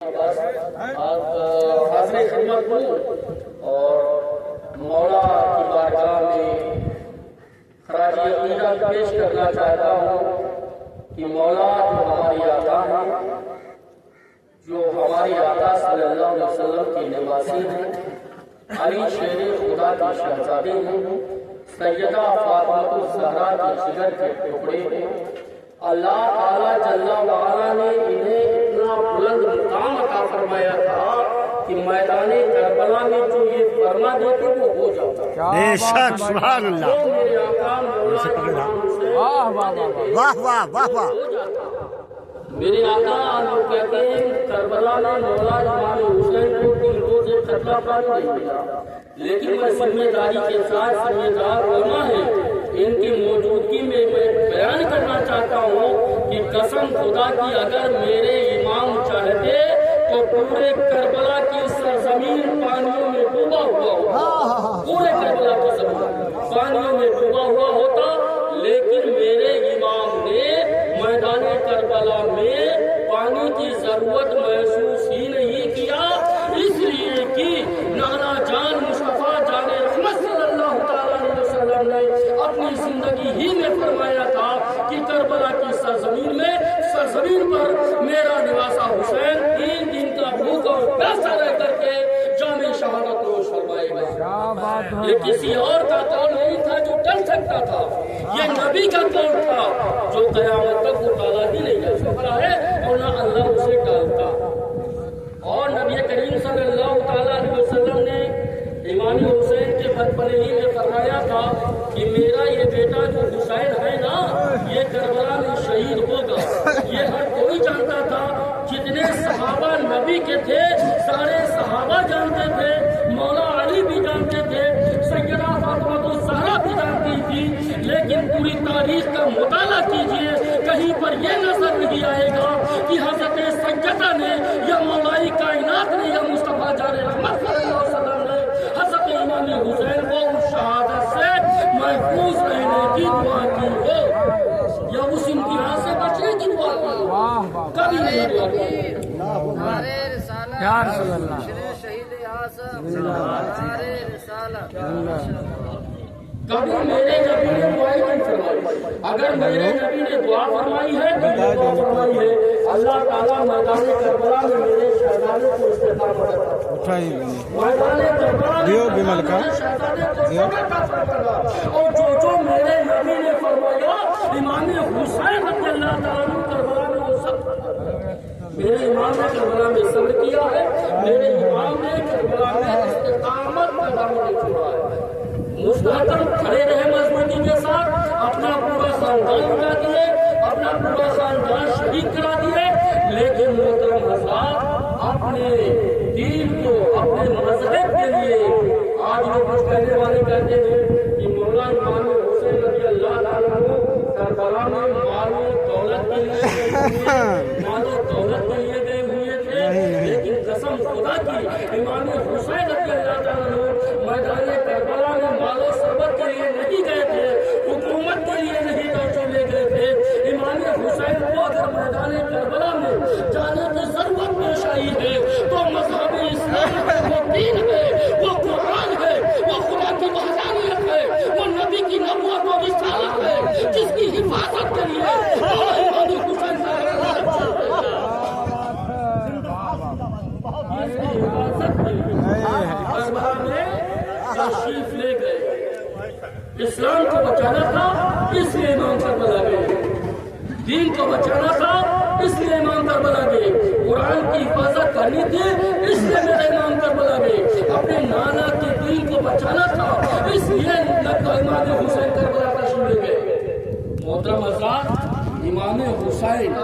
آپ حاضر خدمت ہوں اور مولا کی بارگاہ میں خراج عقیدت پیش کرنا چاہتا ہوں کہ مولا جو ہماری آقا ہے، جو ہماری آقا صلی اللہ علیہ وسلم کی نواسی ہیں، علی شیر خدا کی شہزادی ہیں، سیدہ فاطمہ الزہرا کے جگر کے ٹکڑے ہیں۔ اللہ تعالیٰ جل وعلا نے انہیں اتنا بلند مقام عطا فرمایا تھا کہ میدان کربلا میں جو یہ فرما دیتے وہ ہو جاتا۔ بے شک، سبحان اللہ، میرے آقا مولا امام حسین واہ واہ واہ واہ۔ میرے آقا لوگ کہتے ہیں کربلا میں مولا امام حسین کو 3 روز قتل پر نہیں دیا، لیکن میں ذمہ داری کے ساتھ ذمہ دار علماء ہیں، ان کی موجودگی میں بیان کرنا چاہتا ہوں کہ قسم خدا کی اگر میرے امام چاہتے تو پورے کربلا کی سرزمین پانیوں میں ڈوبا ہوا ہوتا، پورے کربلا کی زمین پانیوں میں ڈوبا ہوا ہوتا، لیکن میرے امام نے میدان کربلا میں پانی کی ضرورت محسوس ہی نہیں کیا، اس لیے کہ نانا جان مصطفیٰ جان رحمت صلی اللہ تعالیٰ علیہ وسلم نے اپنی زندگی ہی میں فرمایا تھا کہ کربلا کی سرزمین پر میرا نواسا حسین 3 دن کا بھوکا اور پیاسا رہ کر کے جامع شہادت نوش فرمائے گا۔ یہ کسی اور کا قول نہیں تھا جو ٹل سکتا تھا، یہ نبی کا قول تھا جو قیامت تک وہ ٹالا ہی نہیں جا سکتا ہے اور نہ اللہ اسے ٹالتا۔ اور نبی کریم صلی اللہ تعالیٰ علیہ وسلم نے امام حسین کے بدپلہی میں فرمایا تھا کہ میرا یہ بیٹا جو حسین ہے نا، یہ کربلا میں شہید ہوگا۔ یہ ہر کوئی جانتا تھا، جتنے صحابہ نبی کے تھے سارے صحابہ جانتے تھے، مولا علی بھی جانتے تھے، سیدہ فاطمہ الزہرا بھی جانتی تھی، لیکن پوری تاریخ کا مطالعہ کیجئے، کہیں پر یہ نظر نہیں آئے گا کہ حضرت سیدہ نے یا مولا کائنات نے یا مصطفیٰ جان رحمت صلی اللہ علیہ وسلم نے حضرت امام حسین کو اس شہادت سے محفوظ رہنے کی دعا کی ہو یا اس امتحان سے بچنے کی دعا کی ہو، کبھی نہیں دعا کی۔ یا رسول اللہ، شہید اعظم، نعرہ رسالت۔ کبھی میرے نبی نے دعا نہیں فرمائی، اگر میرے نبی نے دعا فرمائی ہے تو یہ دعا فرمائی ہے اللہ تعالیٰ میدان کربلا میں میرے شہزادے کو استقامت عطا فرمائے، میدان کربلا میں میرے شہزادے کو صبر عطا فرمائے، اور جو میرے نبی نے فرمایا امام حسین رضی اللہ تعالیٰ عنہ کربلا میں وہ سب میرے امام نے کربلا میں صبر کیا ہے، میرے امام نے کربلا میں استقامت کا دامن چھوڑا ہے، مستحکم کھڑے رہے مضبوطی کے ساتھ، اپنا پورا خاندان اٹھا دیے، اپنا پورا خاندان شہید کرا دیے، لیکن محترم حضرات اپنے دین کو اپنے مذہب کے لیے آج وہ کچھ کہنے والے کہتے ہیں کہ مولا امام حسین رضی اللہ تعالیٰ عنہ کربلا میں مال و دولت کے لیے گئے ہوئے تھے، لیکن قسم خدا کی امام حسین رضی اللہ تعالیٰ عنہ میدان کربلا میں مال و ثروت کے لیے نہیں گئے تھے، حکومت کے لیے نہیں تو لے گئے تھے۔ امام حسین کو اگر میدان کربلا میں جانے کی ضرورت پیش آئی ہے تو مذہب اسلام ہے، وہ دین ہے، وہ قرآن ہے، وہ خدا کی وحدانیت ہے، وہ نبی کی نبوت و رسالت ہے، جس کی حفاظت کے لیے امام حسین تشریف لے گئے۔ اسلام کو بچانا تھا اس لیے امام کربلا گئے، دین کو بچانا تھا اس لیے امام کربلا گئے، قرآن کی حفاظت کرنی تھی اس لیے میرے امام کربلا گئے، اپنے نانا کے دین کو بچانا تھا اس لیے امام حسین کربلا تشریف لے گئے۔ محترم حضرات، امام حسین